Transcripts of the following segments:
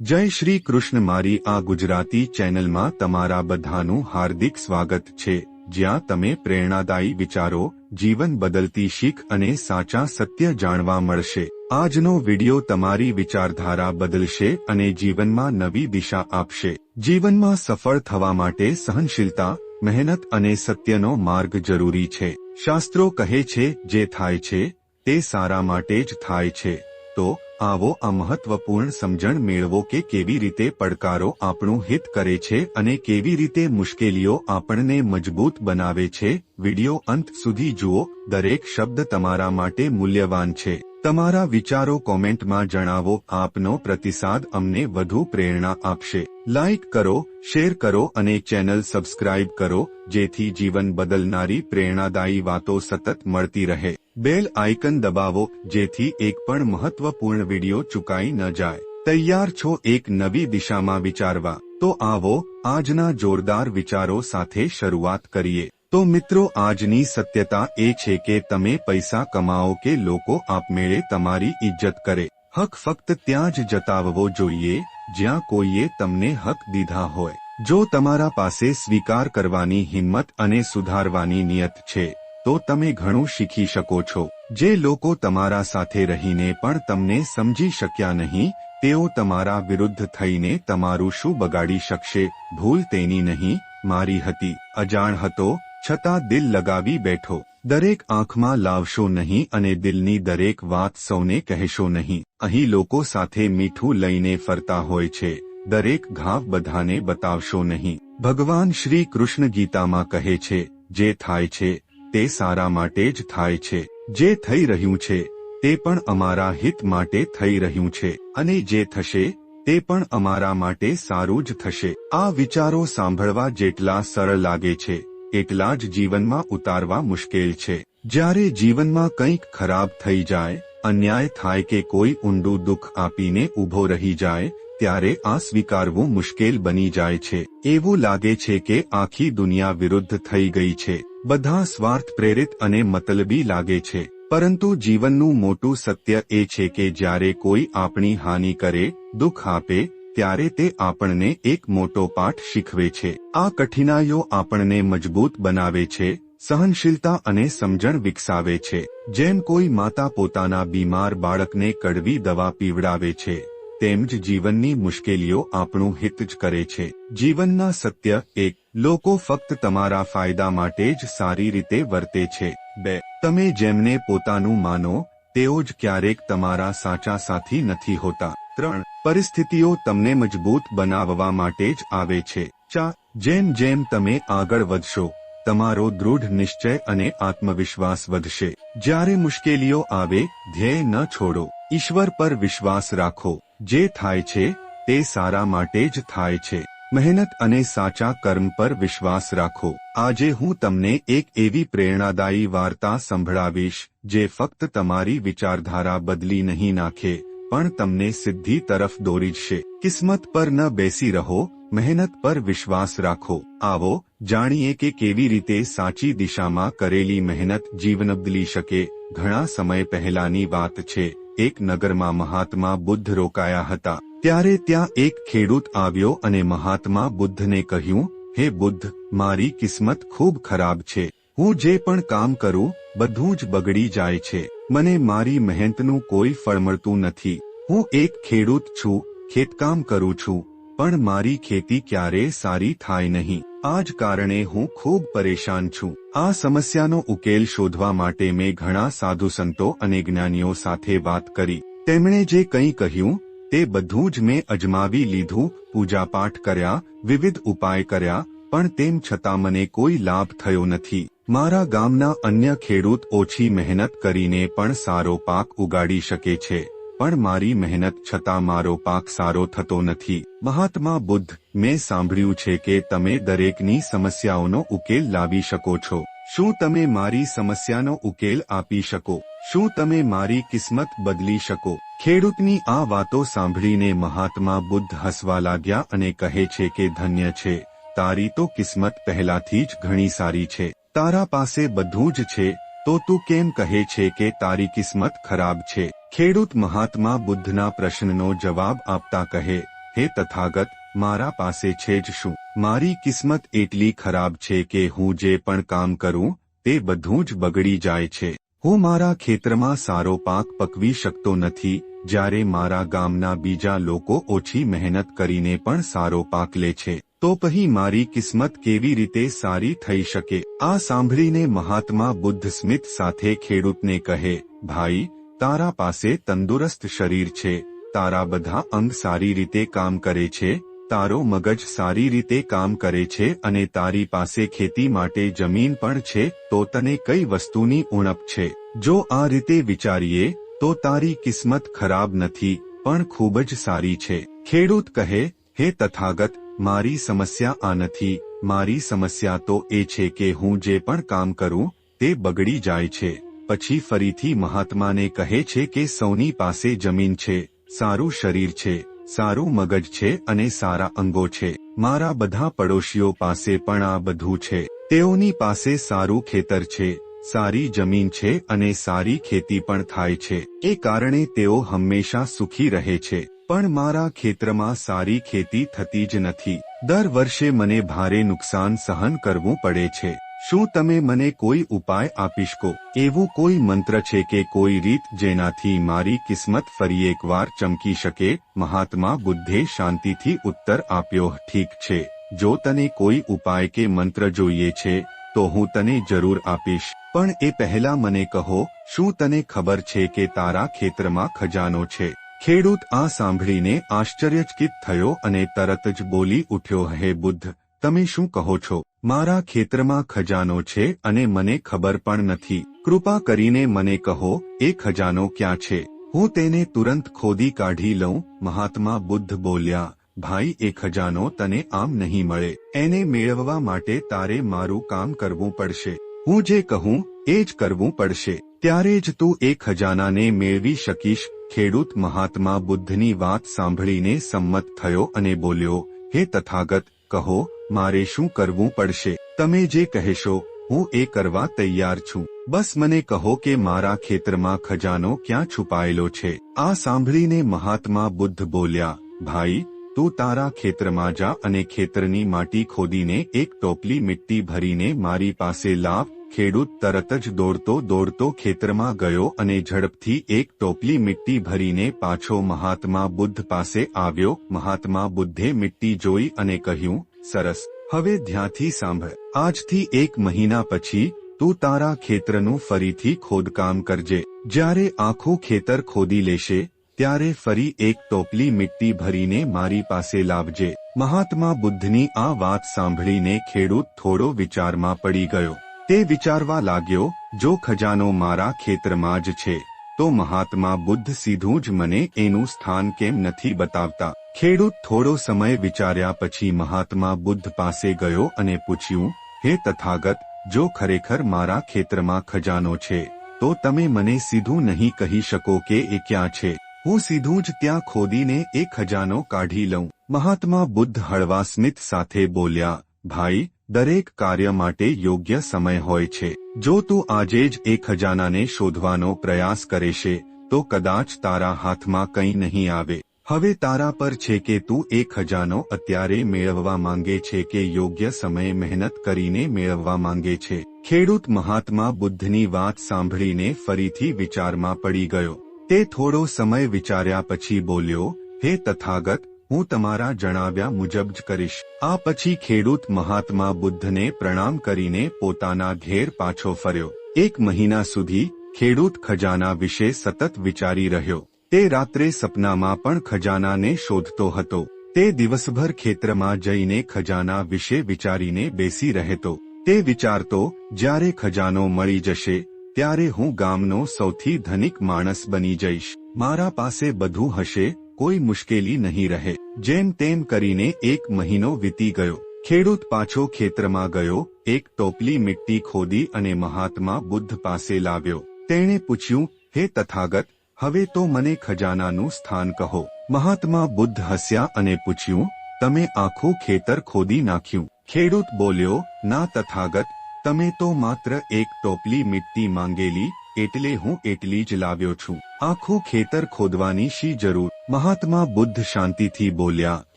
જય શ્રી કૃષ્ણ। મારી આ ગુજરાતી ચેનલમાં તમારા બધાનું હાર્દિક સ્વાગત છે, જ્યાં તમે પ્રેરણાદાયી વિચારો, જીવન બદલતી શીખ અને સાચા સત્ય જાણવા મળશે। આજનો વિડિયો તમારી વિચારધારા બદલશે અને જીવનમાં નવી દિશા આપશે। જીવનમાં સફળ થવા માટે સહનશીલતા, મહેનત અને સત્યનો માર્ગ જરૂરી છે। શાસ્ત્રો કહે છે, જે થાય છે તે સારા માટે જ થાય છે। તો આવો આ મહત્વપૂર્ણ સમજણ મેળવો કે કેવી રીતે પડકારો આપણું હિત કરે છે અને કેવી રીતે મુશ્કેલીઓ આપણને મજબૂત બનાવે છે। વિડિયો અંત સુધી જુઓ, દરેક શબ્દ તમારા માટે મૂલ્યવાન છે। તમારા વિચારો કોમેન્ટમાં જણાવો। આપનો પ્રતિસાદ અમને વધુ પ્રેરણા આપશે। લાઇક કરો, શેર કરો અને ચેનલ સબસ્ક્રાઇબ કરો, જેથી જીવન બદલનારી પ્રેરણાદાયી વાતો સતત મળતી રહે। બેલ આઇકન દબાવો, જેથી એક પણ મહત્વપૂર્ણ વિડિયો ચૂકાઈ ન જાય। તૈયાર છો એક નવી દિશામાં વિચારવા? તો આવો આજના જોરદાર વિચારો સાથે શરૂઆત કરીએ। તો મિત્રો, આજની સત્યતા એ છે કે તમે પૈસા કમાઓ કે લોકો આપમેળે તમારી ઇજ્જત કરે, હક ફક્ત ત્યાં જ જતાવવો જોઈએ જ્યાં કોઈએ તમને હક દીધા હોય। જો તમારા પાસે સ્વીકાર કરવાની હિંમત અને સુધારવાની નિયત છે, તો તમે ઘણું શીખી શકો છો। જે લોકો તમારા સાથે રહીને પણ તમને સમજી શક્યા નહીં, તેઓ તમારા વિરુદ્ધ થઈને તમારું શું બગાડી શકશે? ભૂલ તેની નહીં, મારી હતી। અજાણ હતો છતાં દિલ લગાવી બેઠો। દરેક આંખમાં લાવશો નહીં અને દિલની દરેક વાત સૌને કહેશો નહીં। અહીં લોકો સાથે મીઠું લઈને ફરતા હોય છે, દરેક ઘાવ બધાને બતાવશો નહીં। ભગવાન શ્રી કૃષ્ણ ગીતામાં કહે છે, જે થાય છે તે સારા માટે જ થાય છે। જે થઈ રહ્યું છે તે પણ અમારા હિત માટે થઈ રહ્યું છે, અને જે થશે તે પણ અમારા માટે સારું જ થશે। આ વિચારો સાંભળવા જેટલા સરળ લાગે છે, એટલા જ જીવનમાં ઉતારવા મુશ્કેલ છે। જ્યારે જીવનમાં કંઈક ખરાબ થઈ જાય, અન્યાય થાય કે કોઈ ઊંડું દુઃખ આપીને ઊભો રહી જાય, ત્યારે આ સ્વીકારવું મુશ્કેલ બની જાય છે। એવું લાગે છે કે આખી દુનિયા વિરુદ્ધ થઈ ગઈ છે, બધા સ્વાર્થ પ્રેરિત અને મતલબી લાગે છે। પરંતુ જીવનનું મોટું સત્ય એ છે કે જ્યારે કોઈ આપણી હાનિ કરે, દુઃખ આપે, ત્યારે તે આપણને એક મોટો પાઠ શીખવે છે। આ કઠિનાઈઓ આપણને મજબૂત બનાવે છે, સહનશીલતા અને સમજણ વિકસાવે છે। જેમ કોઈ માતા પોતાના બીમાર બાળકને કડવી દવા પીવડાવે છે, તેમ જ જીવનની મુશ્કેલીઓ આપણું હિત જ કરે છે। જીવનના સત્ય 1, લોકો ફક્ત તમારા ફાયદા માટે જ સારી રીતે વર્તે છે। 2, તમે જેમને પોતાનું માનો, તેઓ જ ક્યારેક તમારા સાચા સાથી નથી હોતા। 3, પરિસ્થિતિઓ તમને મજબૂત બનાવવા માટે જ આવે છે। 4, જેમ જેમ તમે આગળ વધશો, તમારો દૃઢ નિશ્ચય અને આત્મવિશ્વાસ વધશે। જ્યારે મુશ્કેલીઓ આવે, ધ્યેય ન છોડો, ઈશ્વર પર વિશ્વાસ રાખો। જે થાય છે તે સારા માટે જ થાય છે। મહેનત અને સાચા કર્મ પર વિશ્વાસ રાખો। આજે હું તમને એક એવી પ્રેરણાદાયી વાર્તા સંભળાવીશ, જે ફક્ત તમારી વિચારધારા બદલી નહીં નાખે, પણ તમને સિદ્ધિ તરફ દોરી જશે। કિસ્મત પર ન બેસી રહો, મહેનત પર વિશ્વાસ રાખો। આવો જાણીએ કે કેવી રીતે સાચી દિશામાં કરેલી મહેનત જીવન બદલી શકે। ઘણા સમય પહેલાની વાત છે। એક નગરમાં મહાત્મા બુદ્ધ રોકાયા હતા। ત્યારે ત્યાં એક ખેડૂત આવ્યો અને મહાત્મા બુદ્ધને કહ્યું, હે બુદ્ધ, મારી કિસ્મત ખૂબ ખરાબ છે। હું જે પણ કામ કરું, બધું જ બગડી જાય છે। મને મારી મહેનતનું કોઈ ફળ મળતું નથી। હું એક ખેડૂત છું, ખેતકામ કરું છું, પણ મારી ખેતી ક્યારેય સારી થાય નહીં। આ જ કારણે હું ખૂબ પરેશાન છું। આ સમસ્યાનો ઉકેલ શોધવા માટે મેં ઘણા સાધુ સંતો અને જ્ઞાનીઓ સાથે વાત કરી। તેમણે જે કંઈ કહ્યું તે બધું જ મેં અજમાવી લીધું, પૂજાપાઠ કર્યા, વિવિધ ઉપાય કર્યા, પણ તેમ છતાં મને કોઈ લાભ થયો નથી। મારા ગામના અન્ય ખેડૂત ઓછી મહેનત કરીને પણ સારો પાક ઉગાડી શકે છે, પણ મારી મહેનત છતાં મારો પાક સારો થતો નથી। મહાત્મા બુદ્ધ, મેં સાંભળ્યું છે કે તમે દરેકની સમસ્યાઓનો ઉકેલ લાવી શકો છો। શું તમે મારી સમસ્યાનો ઉકેલ આપી શકો? શું તમે મારી કિસ્મત બદલી શકો? ખેડૂતની આ વાતો સાંભળીને મહાત્મા બુદ્ધ હસવા લાગ્યા અને કહે છે કે ધન્ય છે, તારી તો કિસ્મત પહેલાથી જ ઘણી સારી છે। તારા પાસે બધું જ છે, તો તું કેમ કહે છે કે તારી કિસ્મત ખરાબ છે? ખેડૂત મહાત્મા બુદ્ધના પ્રશ્નનો જવાબ આપતા કહે, હે તથાગત, મારા પાસે છે જ શું? મારી કિસ્મત એટલી ખરાબ છે કે હું જે પણ કામ કરું તે બધું જ બગડી જાય છે. હું મારા ખેતરમાં સારો પાક પકવી શકતો નથી, જ્યારે મારા ગામના બીજા લોકો ઓછી મહેનત કરીને પણ સારો પાક લે છે, તો પછી મારી કિસ્મત કેવી રીતે સારી થઈ શકે? આ સાંભળીને મહાત્મા બુદ્ધ સ્મિત સાથે ખેડૂતને કહે, ભાઈ, તારા પાસે તંદુરસ્ત શરીર છે, તારા બધા અંગ સારી રીતે કામ કરે છે, તારો મગજ સારી રીતે કામ કરે છે અને તારી પાસે ખેતી માટે જમીન પણ છે, તો તને કઈ વસ્તુની ઉણપ છે? જો આ રીતે વિચારીએ તો તારી કિસ્મત ખરાબ નથી, પણ ખૂબ જ સારી છે. ખેડૂત કહે, હે તથાગત, મારી સમસ્યા આ નથી. મારી સમસ્યા તો એ છે કે હું જે પણ કામ કરું તે બગડી જાય છે. પછી ફરીથી મહાત્માને કહે છે કે સૌની પાસે જમીન છે, સારું શરીર છે, સારું મગજ છે અને સારા અંગો છે. મારા બધા પડોશીઓ પાસે પણ આ બધું છે. તેઓની પાસે સારું ખેતર છે, સારી જમીન છે અને સારી ખેતી પણ થાય છે. એ કારણે તેઓ હંમેશા સુખી રહે છે. પણ મારા ખેતરમાં સારી ખેતી થતી જ નથી. દર વર્ષે મને ભારે નુકસાન સહન કરવું પડે છે. શું તમે મને કોઈ ઉપાય આપી શકો? એવું કોઈ મંત્ર છે કે કોઈ રીત જેનાથી મારી કિસ્મત ફરી એકવાર ચમકી શકે? મહાત્મા બુદ્ધે શાંતિથી ઉત્તર આપ્યો, ઠીક છે, જો તને કોઈ ઉપાય કે મંત્ર જોઈએ છે તો હું તને જરૂર આપીશ, પણ એ પહેલા મને કહો, શું તને ખબર છે કે તારા ખેતરમાં ખજાનો છે? ખેડૂત આ સાંભળીને આશ્ચર્યચકિત થયો અને તરત જ બોલી ઉઠ્યો, હે બુદ્ધ, તમે શું કહો છો? મારા ખેતરમાં ખજાનો છે અને મને ખબર પણ નથી. કૃપા કરીને મને કહો, એ ખજાનો ક્યાં છે? હું તેને તુરંત ખોદી કાઢી લઉં. મહાત્મા બુદ્ધ બોલ્યા, ભાઈ, એ ખજાનો તને આમ નહીં મળે. એને મેળવવા માટે તારે મારું કામ કરવું પડશે. હું જે કહું એ જ કરવું પડશે, ત્યારે જ તું એ ખજાનાને મેળવી શકીશ. ખેડૂત મહાત્મા બુદ્ધની વાત સાંભળીને સંમત થયો અને બોલ્યો, હે તથાગત, કહો, મારે શું કરવું પડશે? તમે જે કહેશો હું એ કરવા તૈયાર છું. બસ મને કહો કે મારા ખેતરમાં ખજાનો ક્યાં છુપાયેલો છે. આ સાંભળીને મહાત્મા બુદ્ધ બોલ્યા, ભાઈ, તું તારા ખેતરમાં જા અને ખેતરની માટી ખોદીને એક ટોપલી મિટ્ટી ભરીને મારી પાસે લાવ. ખેડૂત તરત જ દોડતો દોડતો ખેતરમાં ગયો અને ઝડપથી એક ટોપલી મિટ્ટી ભરીને પાછો મહાત્મા બુદ્ધ પાસે આવ્યો. મહાત્મા બુદ્ધે મિટ્ટી જોઈ અને કહ્યું, સરસ, હવે ધ્યાનથી સાંભળ. આજથી 1 મહિના પછી તું તારા ખેતરનું ફરીથી ખોદકામ કરજે. જ્યારે આખું ખેતર ખોદી લેશે ત્યારે ફરી એક ટોપલી મિટ્ટી ભરીને મારી પાસે લાવજે. મહાત્મા બુદ્ધની આ વાત સાંભળીને ખેડૂત થોડો વિચારમાં પડી ગયો. તે વિચારવા લાગ્યો, જો ખજાનો મારા ખેતરમાં જ છે તો મહાત્મા બુદ્ધ સીધું જ મને એનું સ્થાન કેમ નથી બતાવતા? ખેડૂત થોડો સમય વિચાર્યા પછી મહાત્મા બુદ્ધ પાસે ગયો અને પૂછ્યું, હે તથાગત, જો ખરેખર મારા ખેતરમાં ખજાનો છે તો તમે મને સીધું નહીં કહી શકો કે એ ક્યાં છે? હું સીધું જ ત્યાં ખોદીને એ ખજાનો કાઢી લઉં. મહાત્મા બુદ્ધ હળવા સ્મિત સાથે બોલ્યા, ભાઈ, દરેક કાર્ય માટે યોગ્ય સમય હોય છે. જો તું આજે જ એ ખજાનાને શોધવાનો પ્રયાસ કરેશે તો કદાચ તારા હાથમાં કંઈ નહીં આવે. હવે તારા પર છે કે તું એ ખજાનો અત્યારે મેળવવા માંગે છે કે યોગ્ય સમયે મહેનત કરીને મેળવવા માંગે છે. ખેડૂત મહાત્મા બુદ્ધની વાત સાંભળીને ફરીથી વિચારમાં પડી ગયો. તે થોડો સમય વિચાર્યા પછી બોલ્યો, હે તથાગત, હું તમારા જણાવ્યા મુજબ જ કરીશ. આ પછી ખેડૂત મહાત્મા બુદ્ધને પ્રણામ કરીને પોતાના ઘેર પાછો ફર્યો. 1 મહિના સુધી ખેડૂત ખજાના વિશે સતત વિચારી રહ્યો. તે રાત્રે સપનામાં પણ ખજાનાને શોધતો હતો. તે દિવસભર ખેતરમાં જઈને ખજાના વિશે વિચારીને બેસી રહેતો. તે વિચારતો, જ્યારે ખજાનો મળી જશે ત્યારે હું ગામનો સૌથી ધનિક માણસ બની જઈશ. મારા પાસે બધું હશે, કોઈ મુશ્કેલી નહીં રહે. જેમ તેમ કરીને 1 મહિનો વીતી ગયો. ખેડૂત પાછો ખેતરમાં ગયો, એક ટોપલી મિટ્ટી ખોદી અને મહાત્મા બુદ્ધ પાસે લાવ્યો. તેણે પૂછ્યું, હે તથાગત, હવે તો મને ખજાનાનું સ્થાન કહો. મહાત્મા બુદ્ધ હસ્યા અને પૂછ્યું, તમે આખું ખેતર ખોદી નાખ્યું? ખેડૂત બોલ્યો, ના તથાગત, તમે તો માત્ર એક ટોપલી મિટ્ટી માંગેલી એટલે હું એટલી જ લાવ્યો છું. આખું ખેતર ખોદવાની શી જરૂર? મહાત્મા બુદ્ધ શાંતિથી બોલ્યા,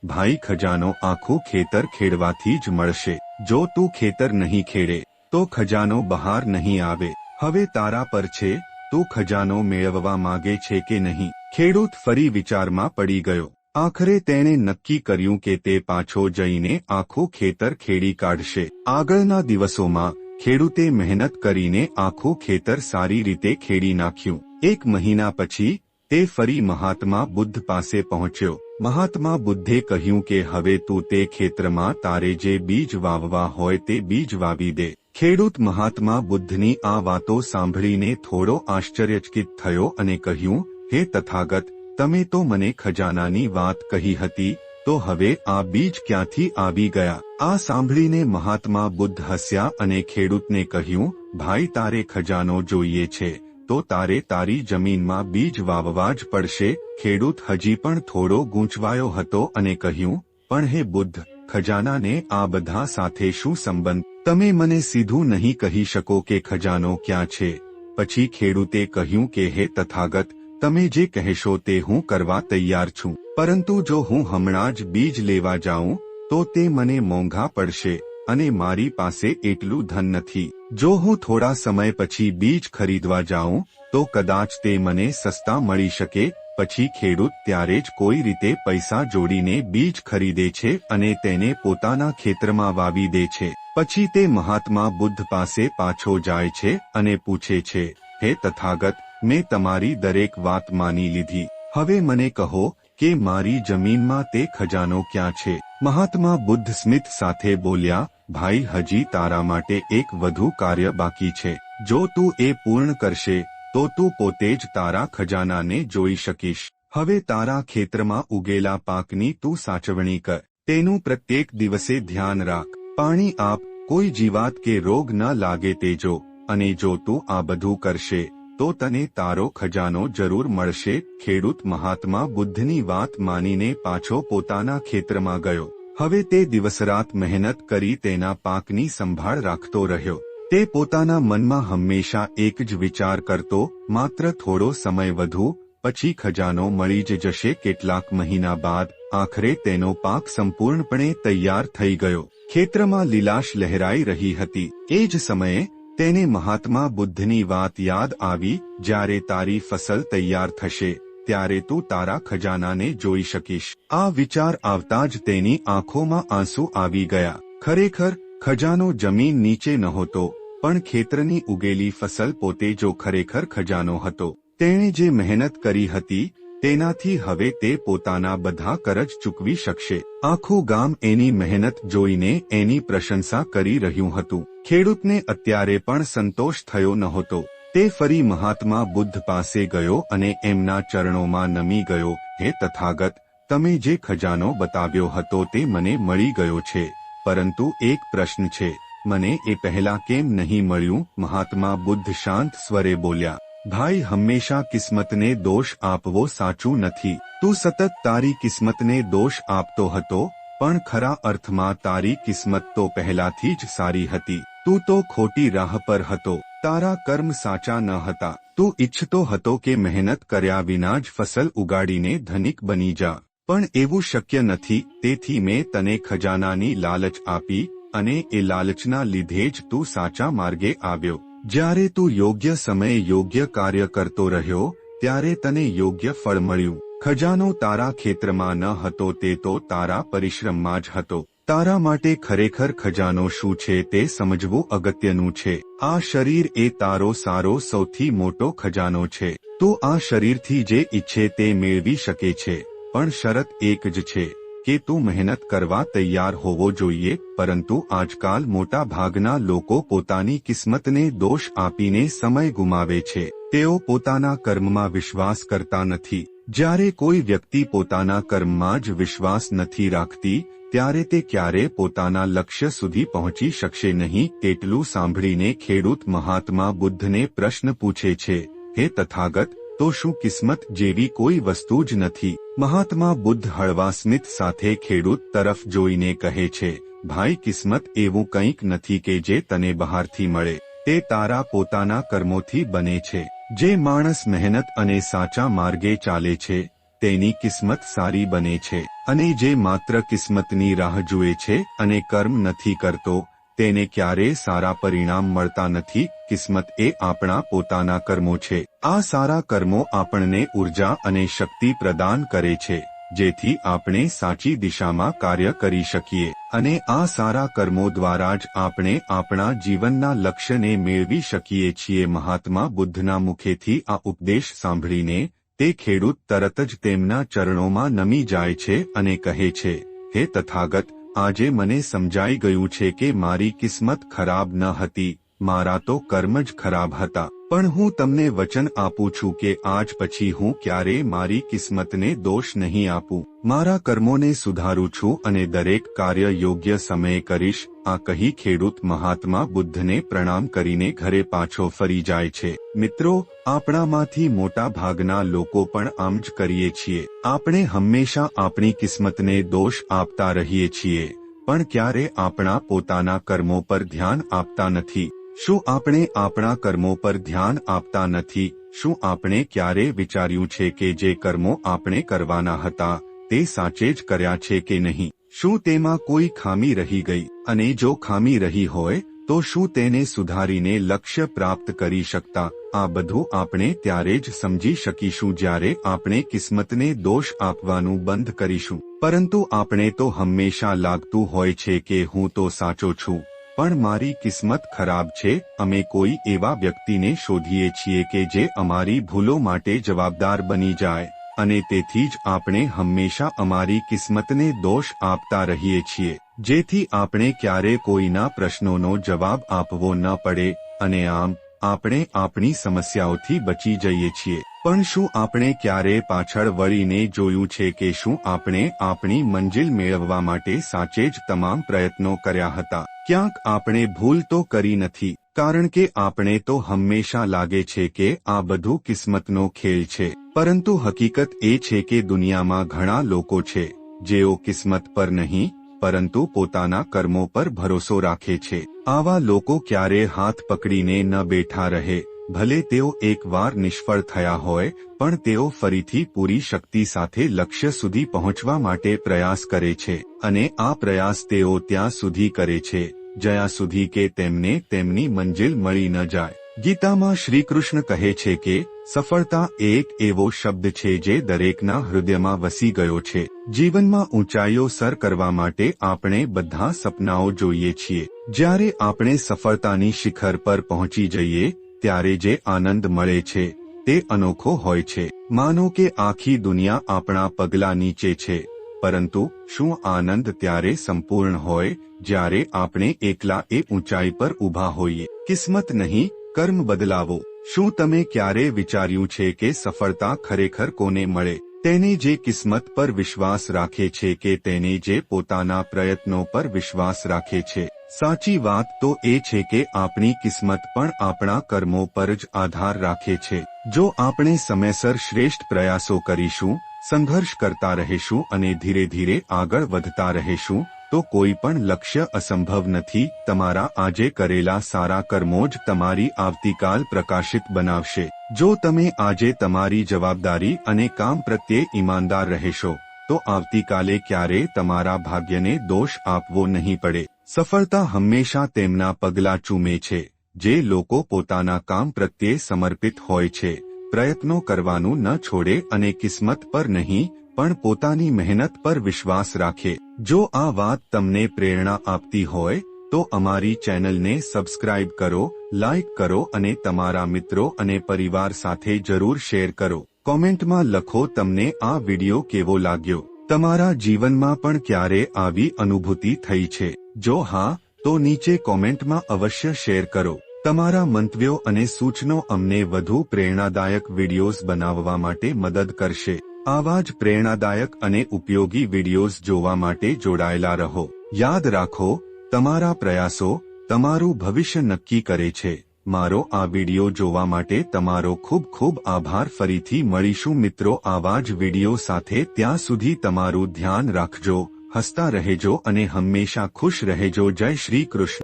ભાઈ, ખજાનો આખું ખેતર ખેડવાથી જ મળશે. જો તું ખેતર નહીં ખેડે તો ખજાનો બહાર નહીં આવે. હવે તારા પર છે, તું ખજાનો મેળવવા માંગે છે કે નહીં? ખેડૂત ફરી વિચારમાં પડી ગયો. આખરે તેણે નક્કી કર્યું કે તે પાછો જઈને આખું ખેતર ખેડી કાઢશે. આગળના દિવસોમાં ખેડૂતે મહેનત કરીને આખું ખેતર સારી રીતે ખેડી નાખ્યું. 1 મહિના પછી તે ફરી મહાત્મા બુદ્ધ પાસે પહોંચ્યો. મહાત્મા બુદ્ધે કહ્યું કે હવે તું તે ખેતરમાં તારે જે બીજ વાવવા હોય તે બીજ વાવી દે. ખેડૂત મહાત્મા બુદ્ધની આ વાતો સાંભળીને થોડો આશ્ચર્યચકિત થયો અને કહ્યું, હે તથાગત, તમે તો મને ખજાનાની વાત કહી હતી, તો હવે આ બીજ ક્યાંથી આવી ગયા? આ સાંભળીને મહાત્મા બુદ્ધ હસ્યા અને ખેડૂતને કહ્યું, ભાઈ, તારે ખજાનો જોઈએ છે તો તારે તારી જમીનમાં બીજ વાવવા જ પડશે. ખેડૂત હજી પણ થોડો ગૂંચવાયો હતો અને કહ્યું, પણ હે બુદ્ધ, ખજાનાને આ બધા સાથે શું સંબંધ? તમે મને સીધું નહીં કહી શકો કે ખજાનો ક્યાં છે? પછી ખેડૂતે કહ્યું કે હે તથાગત, તમે જે કહેશો તે હું કરવા તૈયાર છું, પરંતુ જો હું હમણાં જ બીજ લેવા જાઉં તો તે મને મોંઘા પડશે અને મારી પાસે એટલું ધન નથી. જો હું થોડા સમય પછી બીજ ખરીદવા જાઉં તો કદાચ તે મને સસ્તા મળી શકે. પછી ખેડૂત ત્યારે જ કોઈ રીતે પૈસા જોડીને બીજ ખરીદે છે અને તેને પોતાના ખેતરમાં વાવી દે છે. પછી તે મહાત્મા બુદ્ધ પાસે પાછો જાય છે અને પૂછે છે, હે તથાગત, મેં તમારી દરેક વાત માની લીધી. હવે મને કહો કે મારી જમીનમાં તે ખજાનો ક્યાં છે? મહાત્મા બુદ્ધ સ્મિત સાથે બોલ્યા, ભાઈ, હજી તારા માટે એક વધુ કાર્ય બાકી છે. જો તું એ પૂર્ણ કરશે તો તું પોતે જ તારા ખજાનાને જોઈ શકીશ. હવે તારા ખેતરમાં ઉગેલા પાકની તું સાચવણી કર. તેનું પ્રત્યેક દિવસે ધ્યાન રાખ. પાણી આપ, કોઈ જીવાત કે રોગ ન લાગે તે જો. અને જો તું આ બધું કરશે તો તને તારો ખજાનો જરૂર મળશે. ખેડૂત મહાત્મા બુદ્ધની વાત માનીને પાછો પોતાના ખેતરમાં ગયો. હવે તે દિવસરાત મહેનત કરી તેના પાકની સંભાળ રાખતો રહ્યો. તે પોતાના મનમાં હંમેશા એક જ વિચાર કરતો, માત્ર થોડો સમય વધુ, પછી ખજાનો મળી જ જશે. કેટલાક મહિના બાદ આખરે તેનો પાક સંપૂર્ણપણે તૈયાર થઈ ગયો. ખેતરમાં લીલાશ લહેરાઈ રહી હતી. એ જ સમયે તેને મહાત્મા બુદ્ધની વાત યાદ આવી, જ્યારે તારી ફસલ તૈયાર થશે ત્યારે તું તારા ખજાનાને જોઈ શકીશ. આ વિચાર આવતા જ તેની આંખોમાં આંસુ આવી ગયા. ખરેખર ખજાનો જમીન નીચે નહોતો, પણ ખેતરની ઉગેલી ફસલ પોતે જો ખરેખર ખજાનો હતો. તેણે જે મહેનત કરી હતી તેનાથી હવે તે પોતાના બધા કરજ ચૂકવી શકશે. આખું ગામ એની મહેનત જોઈને એની પ્રશંસા કરી રહ્યું હતું. ખેડૂતને અત્યારે પણ સંતોષ થયો નહોતો. તે ફરી મહાત્મા બુદ્ધ પાસે ગયો અને એમના ચરણોમાં નમી ગયો, હે તથાગત, તમે જે ખજાનો બતાવ્યો હતો તે મને મળી ગયો છે, પરંતુ એક પ્રશ્ન છે, મને એ પહેલા કેમ નહીં મળ્યું? મહાત્મા બુદ્ધ શાંત સ્વરે બોલ્યા, ભાઈ, હંમેશા કિસ્મતને દોષ આપવો સાચું નથી. તું સતત તારી કિસ્મતને દોષ આપતો હતો, પણ ખરા અર્થમાં તારી કિસ્મત તો પહેલાથી જ સારી હતી. તું તો ખોટી રાહ પર હતો. તારા કર્મ સાચા ન હતા. તું ઈચ્છતો હતો કે મહેનત કર્યા વિના જ ફસલ ઉગાડીને ધનિક બની જા, પણ એવું શક્ય નથી. તેથી મેં તને ખજાનાની લાલચ આપી અને એ લાલચના લીધે જ તું સાચા માર્ગે આવ્યો. જ્યારે તું યોગ્ય સમયે યોગ્ય કાર્ય કરતો રહ્યો ત્યારે તને યોગ્ય ફળ મળ્યું. ખજાનો તારા ખેતરમાં ન હતો, તે તો તારા પરિશ્રમમાં જ હતો. તારા માટે ખરેખર ખજાનો શું છે તે સમજવું અગત્યનું છે. આ શરીર એ તારો સારો સૌથી મોટો ખજાનો છે. તું આ શરીરથી જે ઈચ્છે તે મેળવી શકે છે, પણ શરત એક જ છે કે તું મહેનત કરવા તૈયાર હોવો જોઈએ. પરંતુ આજકાલ મોટા ભાગના લોકો પોતાની કિસ્મતને દોષ આપીને સમય ગુમાવે છે. તેઓ પોતાના કર્મમાં વિશ્વાસ કરતા નથી. જ્યારે કોઈ વ્યક્તિ પોતાના કર્મમાં જ વિશ્વાસ નથી રાખતી ત્યારે તે ક્યારે પોતાના લક્ષ્ય સુધી પહોંચી શકશે નહીં. એટલું સાંભળીને ખેડૂત મહાત્મા બુદ્ધને પ્રશ્ન પૂછે છે, હે તથાગત, તો શું કિસ્મત જેવી કોઈ વસ્તુ જ નથી? મહાત્મા બુદ્ધ હળવા સ્મિત સાથે ખેડૂત તરફ જોઈને કહે છે, ભાઈ, કિસ્મત એવું કંઈક નથી કે જે તને બહારથી મળે. તે તારા પોતાના કર્મોથી બને છે. જે માણસ મહેનત અને સાચા માર્ગે ચાલે છે તેની કિસ્મત સારી બને છે, અને જે માત્ર કિસ્મતની રાહ જુએ છે અને કર્મ નથી કરતો તેને ક્યારેય સારા પરિણામ મળતા નથી. કિસ્મત એ આપણા પોતાના કર્મો છે. આ સારા કર્મો આપણને ઉર્જા અને શક્તિ પ્રદાન કરે છે, જેથી આપણે સાચી દિશામાં કાર્ય કરી શકીએ, અને આ સારા કર્મો દ્વારા જ આપણે આપણા જીવનના લક્ષ્યને મેળવી શકીએ છીએ. મહાત્મા બુદ્ધના મુખેથી આ ઉપદેશ સાંભળીને તે ખેડૂત તરત જ તેમના ચરણોમાં નમી જાય છે અને કહે છે, હે તથાગત, આજે મને સમજાઈ ગયું છે કે મારી કિસ્મત ખરાબ ન હતી, મારા તો કર્મ જ ખરાબ હતા. પણ હું તમને વચન આપું છું કે આજ પછી હું ક્યારેય મારી કિસ્મતને દોષ નહીં આપું. મારા કર્મોને સુધારું છું અને દરેક કાર્ય યોગ્ય સમયે કરીશ. આ કહી ખેડૂત મહાત્મા બુદ્ધને પ્રણામ કરીને ઘરે પાછો ફરી જાય છે. મિત્રો, આપણામાંથી મોટા ભાગના લોકો પણ આમ જ કરીએ છીએ. આપણે હંમેશા આપણી કિસ્મતને દોષ આપતા રહીએ છીએ, પણ ક્યારે આપણા પોતાના કર્મો પર ધ્યાન આપતા નથી. શું આપણે આપણા કર્મો પર ધ્યાન આપતા નથી? શું આપણે ક્યારે વિચાર્યું છે કે જે કર્મો આપણે કરવાના હતા તે સાચે જ કર્યા છે કે નહીં? શું તેમાં કોઈ ખામી રહી ગઈ? અને જો ખામી રહી હોય તો શું તેને સુધારીને લક્ષ્ય પ્રાપ્ત કરી શકતા? આ બધું આપણે ત્યારે જ સમજી શકીશું જ્યારે આપણે કિસ્મતને દોષ આપવાનું બંધ કરીશું. પરંતુ આપણે તો હંમેશા લાગતું હોય છે કે હું તો સાચો છું, પણ મારી કિસ્મત ખરાબ છે. અમે કોઈ એવા વ્યક્તિને શોધીએ છીએ કે જે અમારી ભૂલો માટે જવાબદાર બની જાય, અને તેથી જ આપણે હંમેશા અમારી કિસ્મતને દોષ આપતા રહીએ છીએ, જેથી આપણે ક્યારે કોઈના પ્રશ્નોનો જવાબ આપવો ન પડે, અને આમ આપણે આપણી સમસ્યાઓથી બચી જઈએ છીએ. પણ શું આપણે ક્યારે પાછળ વળીને જોયું છે કે શું આપણે આપણી મંજિલ મેળવવા માટે સાચે જ તમામ પ્રયત્નો કર્યા હતા? ક્યાંક આપણે ભૂલ તો કરી નથી, કારણ કે આપણે તો હંમેશા લાગે છે કે આ બધું કિસ્મતનો ખેલ છે. પરંતુ હકીકત એ છે કે દુનિયામાં ઘણા લોકો છે જેઓ કિસ્મત પર નહીં પરંતુ પોતાના કર્મો પર ભરોસો રાખે છે. આવા લોકો ક્યારે હાથ પકડીને ન બેઠા રહે. ભલે તેઓ એકવાર નિષ્ફળ થયા હોય, પણ તેઓ ફરીથી પૂરી શક્તિ સાથે લક્ષ્ય સુધી પહોંચવા માટે પ્રયાસ કરે છે, અને આ પ્રયાસ તેઓ ત્યાં સુધી કરે છે જ્યાં સુધી કે તેમને તેમની મંજિલ મળી ન જાય. ગીતામાં શ્રીકૃષ્ણ કહે છે કે સફળતા એક એવો શબ્દ છે જે દરેકના હૃદયમાં વસી ગયો છે. જીવનમાં ઊંચાઈઓ સર કરવા માટે આપણે બધા સપનાઓ જોઈએ છીએ. જ્યારે આપણે સફળતાની શિખર પર પહોંચી જઈએ ત્યારે જે આનંદ મળે છે તે અનોખો હોય છે. માનો કે આખી દુનિયા આપણા પગલા નીચે છે, પરંતુ શું આનંદ ત્યારે સંપૂર્ણ હોય જ્યારે આપણે એકલા એ ઊંચાઈ પર ઊભા હોઈએ? કિસ્મત નહીં, કર્મ બદલાવો. શું તમે ક્યારે વિચાર્યું છે કે સફળતા ખરેખર કોને મળે? તેને જે કિસ્મત પર વિશ્વાસ રાખે છે કે તેને જે પોતાના પ્રયત્નો પર વિશ્વાસ રાખે છે? સાચી વાત તો એ છે કે આપણી કિસ્મત પણ આપણા કર્મો પર જ આધાર રાખે છે. જો આપણે સમયસર શ્રેષ્ઠ પ્રયાસો કરીશું, સંઘર્ષ કરતા રહેશું અને ધીરે ધીરે આગળ વધતા રહેશું તો કોઈ પણ લક્ષ્ય અસંભવ નથી. તમારા આજે કરેલા સારા કર્મો જ તમારી આવતીકાલ પ્રકાશિત બનાવશે. જો તમે આજે તમારી જવાબદારી અને કામ પ્રત્યે ઈમાનદાર રહેશો તો આવતીકાલે ક્યારેય તમારા ભાગ્યને દોષ આપવો નહીં પડે. સફળતા હંમેશા તેમના પગલાં ચૂમે છે જે લોકો પોતાના કામ પ્રત્યે સમર્પિત હોય છે, પ્રયત્નો કરવાનું ન છોડે અને કિસ્મત પર નહીં પણ પોતાની મહેનત પર વિશ્વાસ રાખે. જો આ વાત તમને પ્રેરણા આપતી હોય તો અમારી ચેનલને સબસ્ક્રાઇબ કરો, લાઇક કરો અને તમારા મિત્રો અને પરિવાર સાથે જરૂર શેર કરો. કોમેન્ટમાં લખો તમને આ વિડિયો કેવો લાગ્યો. તમારા જીવનમાં પણ ક્યારે આવી અનુભૂતિ થઈ છે? જો હા તો નીચે કોમેન્ટમાં અવશ્ય શેર કરો. તમારા મંતવ્યો અને સૂચનો અમને વધુ પ્રેરણાદાયક વિડિયોઝ બનાવવા માટે મદદ કરશે. આવા જ પ્રેરણાદાયક અને ઉપયોગી વિડિયોઝ જોવા માટે જોડાયેલા રહો. યાદ રાખો, તમારા પ્રયાસો તમારું ભવિષ્ય નક્કી કરે છે. મારો આ વિડિયો જોવા માટે તમારો ખૂબ ખૂબ આભાર. ફરીથી મળીશું મિત્રો આવા જ વિડિયો સાથે. ત્યાં સુધી તમારું ધ્યાન રાખજો, હસતા રહેજો અને હંમેશા ખુશ રહેજો. જય શ્રી કૃષ્ણ.